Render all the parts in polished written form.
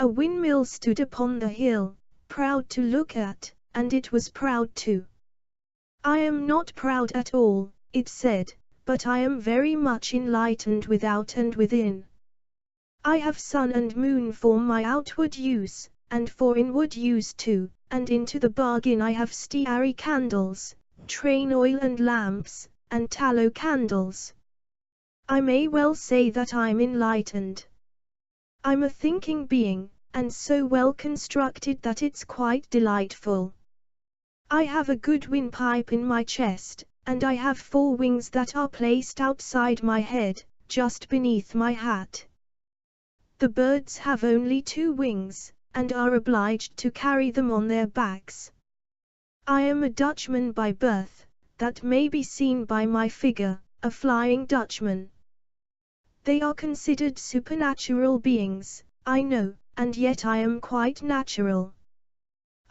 A windmill stood upon the hill, proud to look at, and it was proud too. I am not proud at all, it said, but I am very much enlightened without and within. I have sun and moon for my outward use, and for inward use too, and into the bargain I have stearine candles, train oil and lamps, and tallow candles. I may well say that I'm enlightened. I'm a thinking being, and so well constructed that it's quite delightful. I have a good windpipe in my chest, and I have 4 wings that are placed outside my head, just beneath my hat. The birds have only 2 wings, and are obliged to carry them on their backs. I am a Dutchman by birth, that may be seen by my figure, a Flying Dutchman. They are considered supernatural beings, I know, and yet I am quite natural.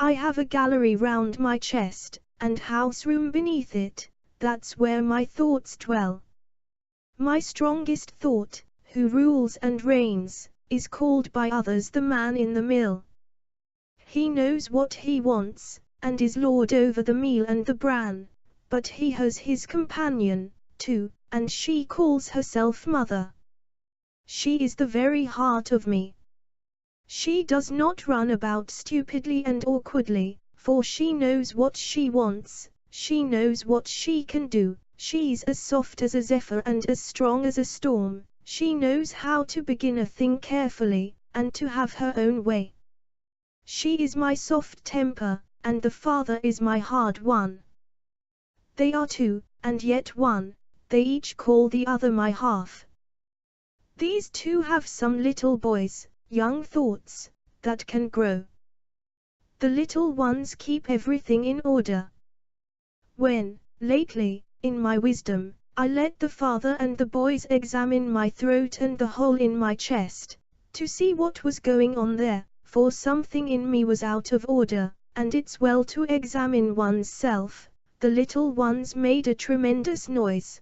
I have a gallery round my chest, and house room beneath it, that's where my thoughts dwell. My strongest thought, who rules and reigns, is called by others the man in the mill. He knows what he wants, and is lord over the meal and the bran, but he has his companion, too, and she calls herself mother. She is the very heart of me. She does not run about stupidly and awkwardly, for she knows what she wants, she knows what she can do, she's as soft as a zephyr and as strong as a storm, she knows how to begin a thing carefully, and to have her own way. She is my soft temper, and the father is my hard one. They are 2, and yet 1, they each call the other my half. These 2 have some little boys, young thoughts, that can grow. The little ones keep everything in order. When, lately, in my wisdom, I let the father and the boys examine my throat and the hole in my chest, to see what was going on there, for something in me was out of order, and it's well to examine one's self, the little ones made a tremendous noise.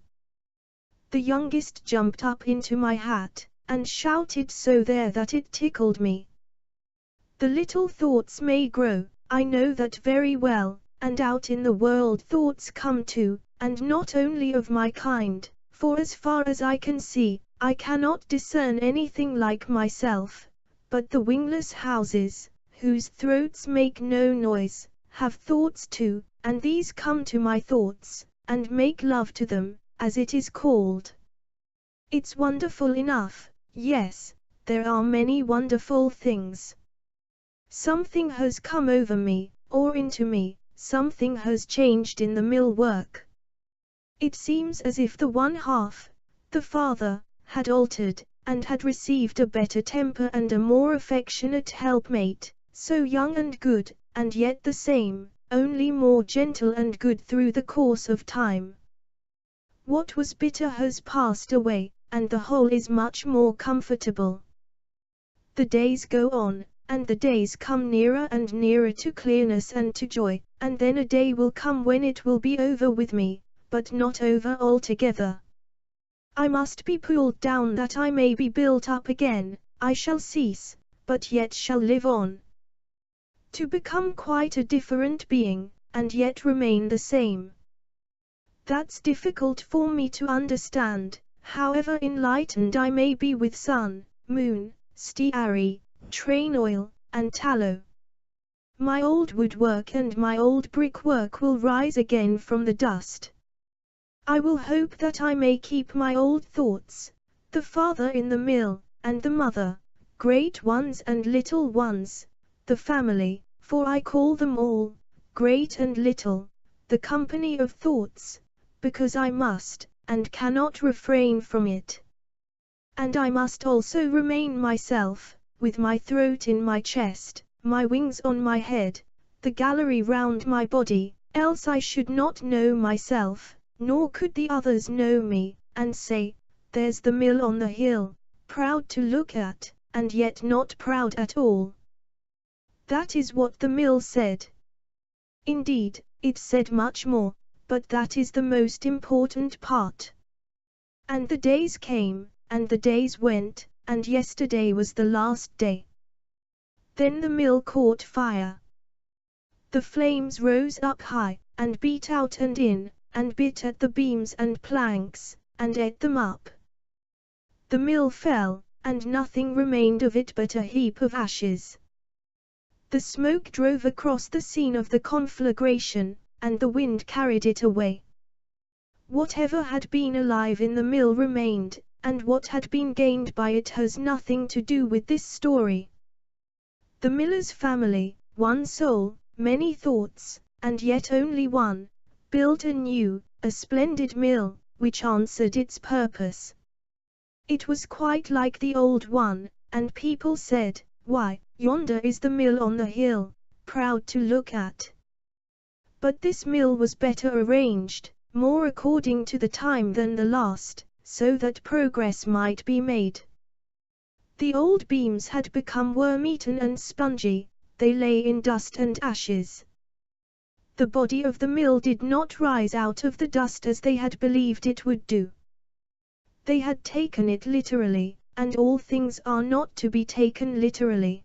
The youngest jumped up into my hat, and shouted so there that it tickled me. The little thoughts may grow, I know that very well, and out in the world thoughts come too, and not only of my kind, for as far as I can see, I cannot discern anything like myself, but the wingless houses, whose throats make no noise, have thoughts too, and these come to my thoughts, and make love to them, as it is called. It's wonderful enough, yes, there are many wonderful things. Something has come over me, or into me, something has changed in the mill work. It seems as if the one half, the father, had altered, and had received a better temper and a more affectionate helpmate, so young and good, and yet the same, only more gentle and good through the course of time. What was bitter has passed away, and the whole is much more comfortable. The days go on, and the days come nearer and nearer to clearness and to joy, and then a day will come when it will be over with me, but not over altogether. I must be pulled down that I may be built up again, I shall cease, but yet shall live on. To become quite a different being, and yet remain the same. That's difficult for me to understand, however enlightened I may be with sun, moon, stearine, train oil, and tallow. My old woodwork and my old brickwork will rise again from the dust. I will hope that I may keep my old thoughts, the father in the mill, and the mother, great ones and little ones, the family, for I call them all, great and little, the company of thoughts, because I must, and cannot refrain from it. And I must also remain myself, with my throat in my chest, my wings on my head, the gallery round my body, else I should not know myself, nor could the others know me, and say, there's the mill on the hill, proud to look at, and yet not proud at all. That is what the mill said. Indeed, it said much more, but that is the most important part. And the days came, and the days went, and yesterday was the last day. Then the mill caught fire. The flames rose up high, and beat out and in, and bit at the beams and planks, and ate them up. The mill fell, and nothing remained of it but a heap of ashes. The smoke drove across the scene of the conflagration, and the wind carried it away. Whatever had been alive in the mill remained, and what had been gained by it has nothing to do with this story. The miller's family, one soul, many thoughts, and yet only one, built anew, a splendid mill, which answered its purpose. It was quite like the old one, and people said, "Why, yonder is the mill on the hill, proud to look at." But this mill was better arranged, more according to the time than the last, so that progress might be made. The old beams had become worm-eaten and spongy, they lay in dust and ashes. The body of the mill did not rise out of the dust as they had believed it would do. They had taken it literally, and all things are not to be taken literally.